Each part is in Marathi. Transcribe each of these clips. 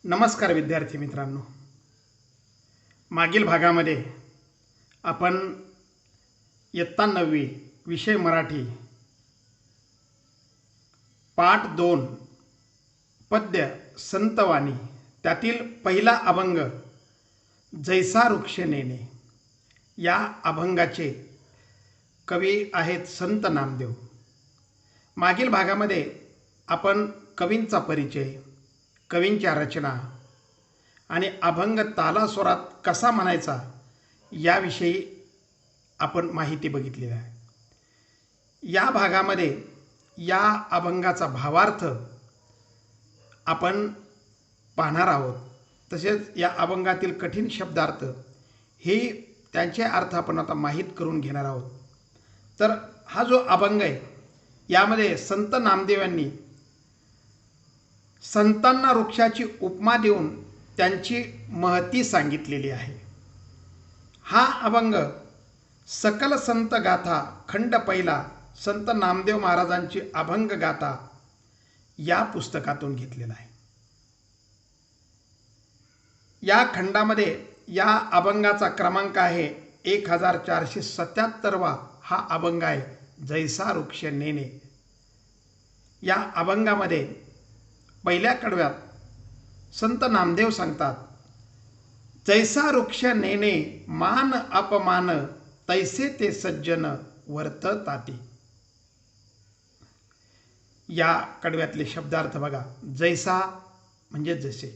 नमस्कार विद्यार्थी मित्रांनो, मागील भागामध्ये आपण इयत्ता 9वी विषय मराठी पाठ 2 पद्य संतवाणी त्यातील पहिला अभंग जैसा वृक्ष नेणे या अभंगाचे कवी आहेत संत नामदेव। मागील भागामध्ये आपण कवींचा परिचय, कवींच्या रचना आणि अभंग तालास्वरात कसा म्हणायचा याविषयी आपण माहिती बघितलेली आहे। या भागामध्ये या अभंगाचा भावार्थ आपण पाहणार आहोत। तसेच या अभंगातील कठीण शब्दार्थ हे त्यांचे अर्थ आपण आता माहीत करून घेणार आहोत। तर हा जो अभंग आहे यामध्ये संत नामदेव यांनी संतांना वृक्षाची उपमा देऊन त्यांची महती सांगितलेली आहे। हा अभंग सकल संत गाथा खंड पहिला संत नामदेव महाराजांची अभंग गाथा या पुस्तकातून घेतलेला आहे। या खंडामध्ये या अभंगाचा क्रमांक आहे 1477वा हा अभंग आहे जैसा वृक्ष नेणे। या अभंगामध्ये पहिल्या कडव्यात संत नामदेव सांगतात, जैसा वृक्ष नेणे मान अपमान तैसे ते सज्जन वर्तताती। या कडव्यातले शब्दार्थ बघा। जैसा म्हणजे जसे,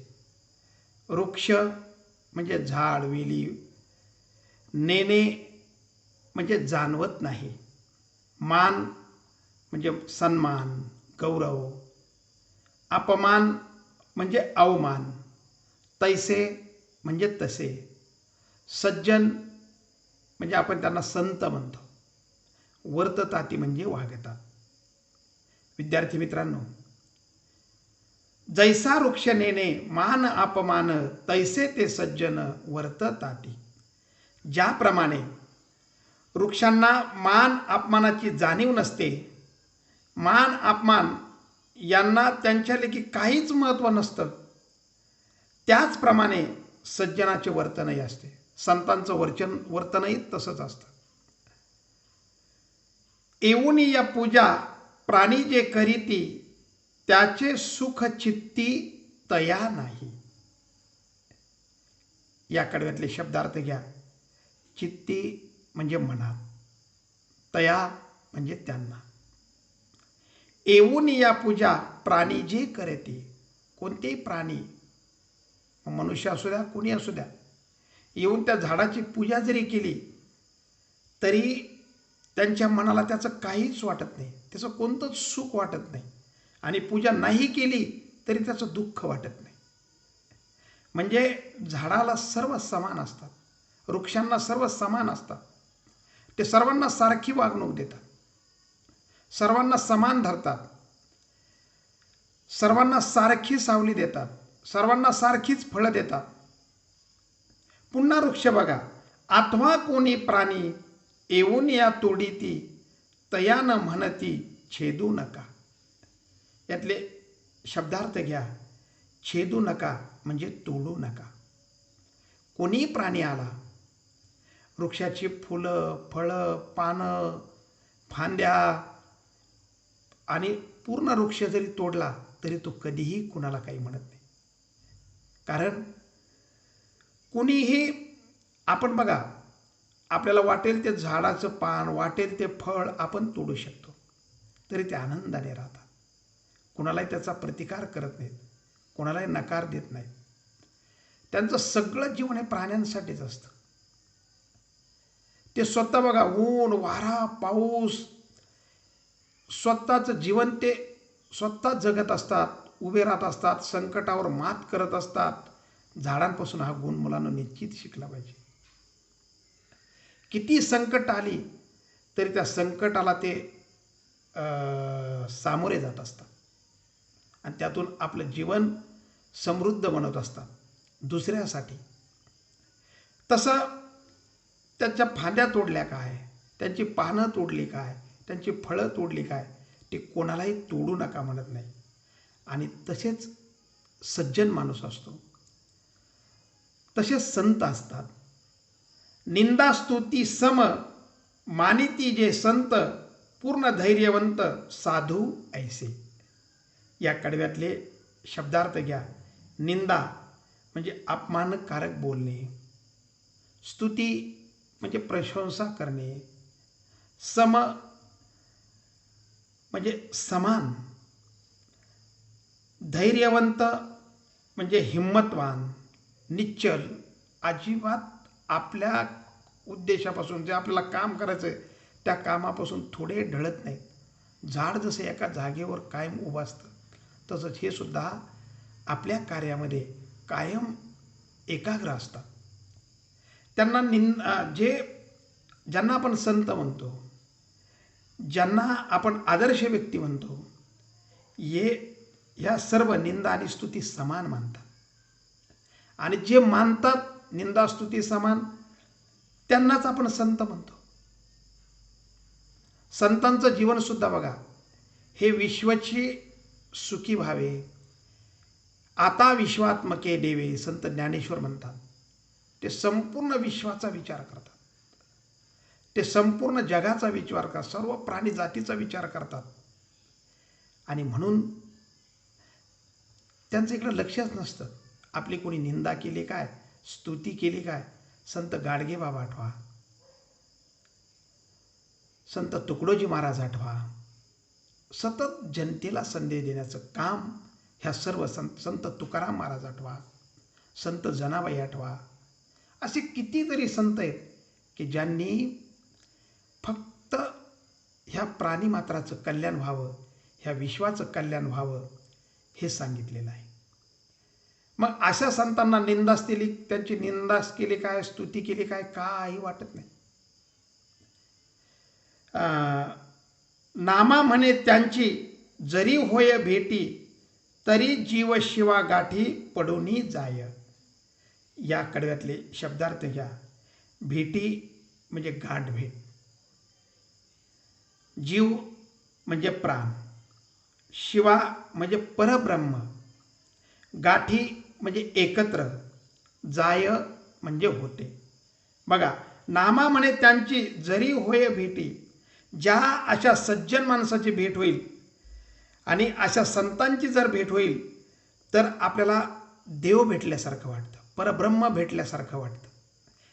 वृक्ष म्हणजे झाड वेली, नेणे म्हणजे जाणवत नाही, मान म्हणजे सन्मान गौरव, अपमान म्हणजे अवमान, तैसे म्हणजे तसे, सज्जन म्हणजे आपण त्यांना संत म्हणतो, वर्तताती म्हणजे वागतात। विद्यार्थी मित्रांनो, जैसा वृक्ष नेणे मान अपमान तैसे ते सज्जन वर्तताती। ज्याप्रमाणे वृक्षांना मान अपमानाची जाणीव नसते, मान अपमान यांना त्यांच्या लेखी काहीच महत्त्व नसतं, त्याचप्रमाणे सज्जनाचे वर्तनही असते, संतांचं वर्तनही तसंच असतं। येऊनी या पूजा प्राणी जे करीती त्याचे सुख चित्ती तया नाही। या कडव्यातले शब्दार्थ घ्या। चित्ती म्हणजे मनात, तया म्हणजे त्यांना। येऊन या पूजा प्राणी जे करते, कोणतेही प्राणी, मनुष्य असू द्या कोणी असू द्या, येऊन त्या झाडाची पूजा जरी केली तरी त्यांच्या मनाला त्याचं काहीच वाटत नाही, त्याचं कोणतंच सुख वाटत नाही, आणि पूजा नाही केली तरी त्याचं दुःख वाटत नाही। म्हणजे झाडाला सर्व समान असतात, वृक्षांना सर्व समान असतात, ते सर्वांना सारखी वागणूक देतात, सर्वांना समान धरतात, सर्वांना सारखी सावली देतात, सर्वांना सारखीच फळं देतात। पुन्हा वृक्ष बघा, अथवा कोणी प्राणी येऊन या तोडीती तयान म्हणती छेदू नका। यातले शब्दार्थ घ्या। छेदू नका म्हणजे तोडू नका। कोणी प्राणी आला, वृक्षाची फुलं फळं पानं फांद्या आणि पूर्ण वृक्ष जरी तोडला तरी तो कधीही कुणाला काही म्हणत नाही। कारण कुणीही, आपण बघा, आपल्याला वाटेल ते झाडाचं पान, वाटेल ते फळ आपण तोडू शकतो, तरी ते आनंदाने राहतात, कुणालाही त्याचा प्रतिकार करत नाहीत, कोणालाही नकार देत नाहीत। त्यांचं सगळं जीवन हे प्राण्यांसाठीच असतं। ते स्वतः बघा, ऊन वारा पाऊस स्वतःचं जीवन ते स्वतः जगत असतात, उभे राहत असतात, संकटावर मात करत असतात। झाडांपासून हा गुण मुलांना निश्चित शिकला पाहिजे। किती संकट आली तरी त्या संकटाला ते सामोरे जात असतात आणि त्यातून आपलं जीवन समृद्ध बनवत असतात दुसऱ्यासाठी। तसं त्यांच्या फांद्या तोडल्या काय, त्यांची पानं तोडली काय, त्यांची फळं तोडली काय, ते कोणालाही तोडू नका म्हणत नाही। आणि तसेच सज्जन माणूस असतो, तसेच संत असतात. निंदा स्तुती सम मानिती जे संत, पूर्ण धैर्यवंत साधू ऐसे. या कडव्यातले शब्दार्थ घ्या. निंदा म्हणजे अपमानकारक बोलणे, स्तुती म्हणजे प्रशंसा करणे, सम म्हणजे समान, धैर्यवंत म्हणजे हिम्मतवान, निश्चल, अजिबात आपल्या उद्देशापासून जे आपल्याला काम करायचं आहे त्या कामापासून थोडे ढळत नाहीत. झाड जसं एका जागेवर कायम उभं असतं, तसंच हे सुद्धा आपल्या कार्यामध्ये कायम एकाग्र असतात. त्यांना ज्यांना आपण संत म्हणतो, ज्यांना आपण आदर्श व्यक्ती म्हणतो, ह्या सर्व निंदा आणि स्तुती समान मानतात. आणि जे मानतात निंदा स्तुती समान, त्यांनाच आपण संत म्हणतो. संतांचं जीवन सुद्धा बघा, हे विश्वाची सुखी व्हावे, आता विश्वात्मके देवे, संत ज्ञानेश्वर म्हणतात. ते संपूर्ण विश्वाचा विचार करतात, ते संपूर्ण जगाचा विचार करतात, सर्व प्राणी जातीचा विचार करतात. आणि म्हणून त्यांचं इकडं लक्षच नसतं आपली कोणी निंदा केली काय, स्तुती केली काय. संत गाडगेबाबा आठवा, संत तुकडोजी महाराज आठवा. सतत जनतेला संदेश देण्याचं काम ह्या सर्व संत तुकाराम महाराज आठवा, संत जनाबाई आठवा. असे कितीतरी संत आहेत की ज्यांनी फक्त ह्या प्राणीमात्राचं कल्याण व्हावं, ह्या विश्वाचं कल्याण व्हावं हे सांगितलेलं आहे. मग अशा संतांना निंदास केली, त्यांची निंदास केली काय, स्तुती केली काय, काही वाटत नाही. नामा म्हणे त्यांची जरी होय भेटी, तरी जीव शिवा गाठी पडूनी जाय. या कडव्यातले शब्दार्थ घ्या. भेटी म्हणजे गाठ भेट, जीव म्हणजे प्राण, शिवा म्हणजे परब्रह्म, गाठी म्हणजे एकत्र, जाय म्हणजे होते. बघा, नामा म्हणे त्यांची जरी होय भेटी, ज्या अशा सज्जन माणसाची भेट होईल आणि अशा संतांची जर भेट होईल तर आपल्याला देव भेटल्यासारखं वाटतं, परब्रह्म भेटल्यासारखं वाटतं.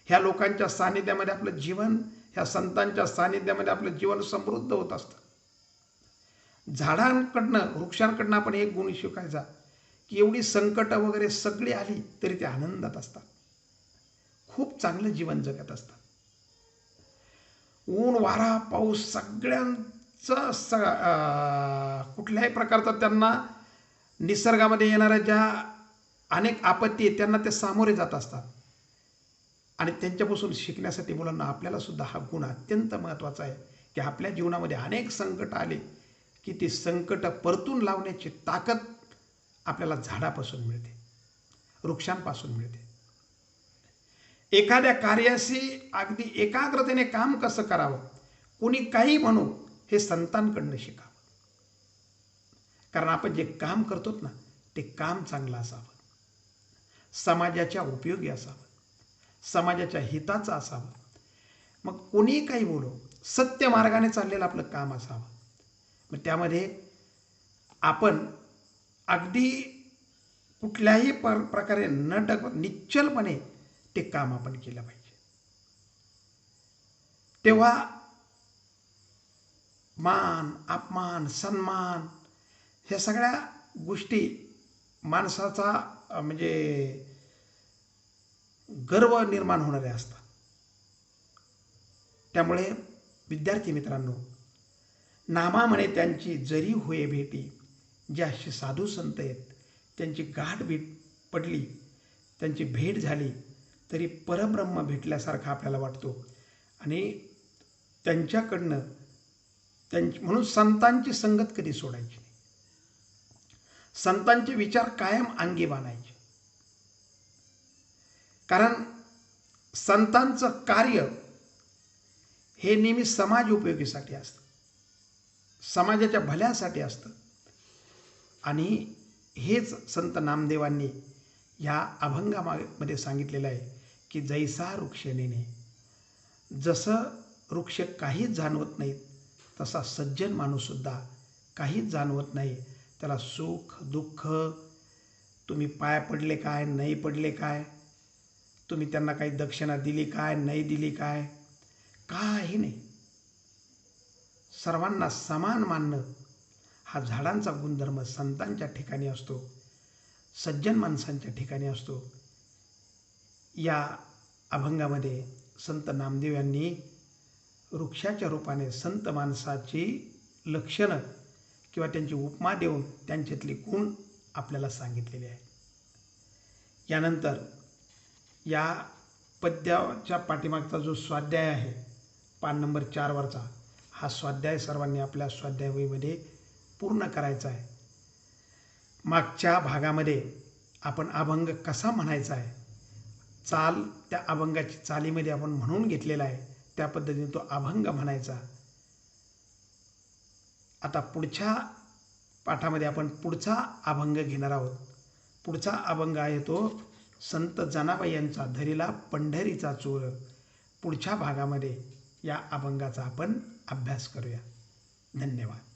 ह्या लोकांच्या सानिध्यामध्ये आपलं जीवन, ह्या संतांच्या सानिध्यामध्ये आपलं जीवन समृद्ध होत असतं. झाडांकडनं, वृक्षांकडनं आपण एक गुण शिकायचा की एवढी संकट वगैरे सगळी आली तरी ते आनंदात असतात, खूप चांगलं जीवन जगत असतात. ऊन वारा पाऊस सगळ्यांचं कुठल्याही प्रकारचा त्यांना निसर्गामध्ये येणाऱ्या ज्या अनेक आपत्ती आहेत त्यांना ते सामोरे जात असतात. आणि त्यांच्यापासून शिकण्यासाठी मुलांना आपल्याला सुद्धा हा गुण अत्यंत महत्त्वाचा आहे की आपल्या जीवनामध्ये अनेक संकट आले की ती संकट परतून लावण्याची ताकद आपल्याला झाडापासून मिळते, वृक्षांपासून मिळते. एखाद्या कार्याशी अगदी एकाग्रतेने काम कसं करावं, कोणी काही म्हणू, हे संतांकडनं शिकावं. कारण आपण जे काम करतो ना ते काम चांगलं असावं, समाजाच्या उपयोगी असावं, समाजाच्या हिताचं असावं. मग कोणी काही बोलो, सत्य मार्गाने चाललेलं आपलं काम असावं. मग त्यामध्ये आपण अगदी कुठल्याही प्रकारे न डगमगता निश्चलपणे ते काम आपण केलं पाहिजे. तेव्हा मान, अपमान, सन्मान ह्या सगळ्या गोष्टी माणसाचा म्हणजे गर्व निर्माण होणारे असतात. त्यामुळे विद्यार्थी मित्रांनो, नामा म्हणे त्यांची जरी होय भेटी, जे असे साधू संत आहेत त्यांची गाठ भेट पडली, त्यांची भेट झाली तरी परब्रह्म भेटल्यासारखा आपल्याला वाटतो. आणि त्यांच्याकडनं म्हणून संतांची संगत कधी सोडायची नाही, संतांचे विचार कायम अंगी बाणायचे. कारण संतांचं कार्य हे नेहमी समाज उपयोगीसाठी असतं, समाजाच्या भल्यासाठी असतं. आणि हेच संत नामदेवांनी ह्या अभंगामध्ये सांगितलेलं आहे की जैसा वृक्ष नेणे. जसं वृक्ष काहीच जाणवत नाहीत तसा सज्जन माणूससुद्धा काहीच जाणवत नाही. त्याला सुख दुःख, तुम्ही पाय पडले काय नाही पडले काय, तुम्ही त्यांना काही दक्षिणा दिली काय नाही दिली काय, काही नाही. सर्वांना समान मानणं हा झाडांचा गुणधर्म संतांच्या ठिकाणी असतो, सज्जन माणसांच्या ठिकाणी असतो. या अभंगामध्ये संत नामदेव यांनी वृक्षाच्या रूपाने संत माणसाची लक्षणं किंवा त्यांची उपमा देऊन त्यांच्यातले गुण आपल्याला सांगितलेले आहे. यानंतर या पद्याच्या पाठीमागचा जो स्वाध्याय आहे, पान नंबर 4 वरचा, हा स्वाध्याय सर्वांनी आपल्या स्वाध्यायवहीमध्ये पूर्ण करायचा आहे. मागच्या भागामध्ये आपण अभंग कसा म्हणायचा आहे, चाल त्या अभंगाची चालीमध्ये आपण म्हणून घेतलेला आहे, त्या पद्धतीने तो अभंग म्हणायचा. आता पुढच्या पाठामध्ये आपण पुढचा अभंग घेणार आहोत. पुढचा अभंग आहे तो संत जनाबाई यांचा धरीला पंढरीचा चोर. पुढच्या भागामध्ये या अभंगाचा आपण अभ्यास करूया. धन्यवाद.